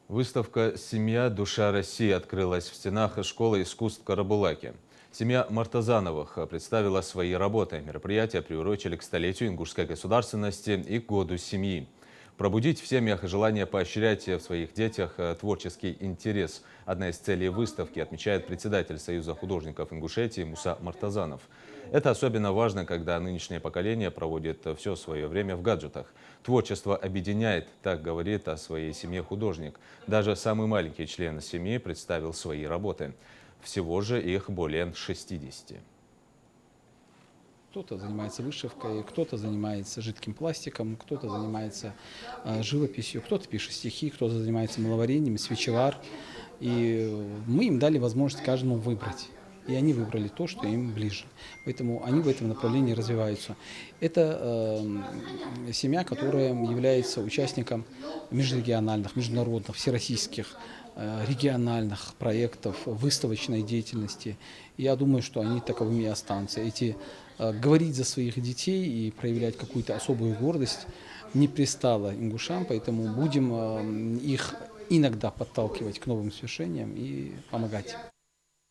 Выставка «Семья. Душа России» открылась в стенах школы искусств Карабулаки. Семья Мартазановых представила свои работы. Мероприятия приурочили к столетию ингушской государственности и году семьи. Пробудить в семьях желание поощрять в своих детях творческий интерес. Одна из целей выставки, отмечает председатель Союза художников Ингушетии Муса Мартазанов. Это особенно важно, когда нынешнее поколение проводит все свое время в гаджетах. Творчество объединяет, так говорит о своей семье художник. Даже самый маленький член семьи представил свои работы. Всего же их более 60. Кто-то занимается вышивкой, кто-то занимается жидким пластиком, кто-то занимается живописью, кто-то пишет стихи, кто-то занимается маловарением, свечевар. И мы им дали возможность каждому выбрать. И они выбрали то, что им ближе. Поэтому они в этом направлении развиваются. Это семья, которая является участником межрегиональных, международных, всероссийских, региональных проектов, выставочной деятельности. Я думаю, что они таковыми и останутся. Говорить за своих детей и проявлять какую-то особую гордость не пристало ингушам, поэтому будем их иногда подталкивать к новым свершениям и помогать.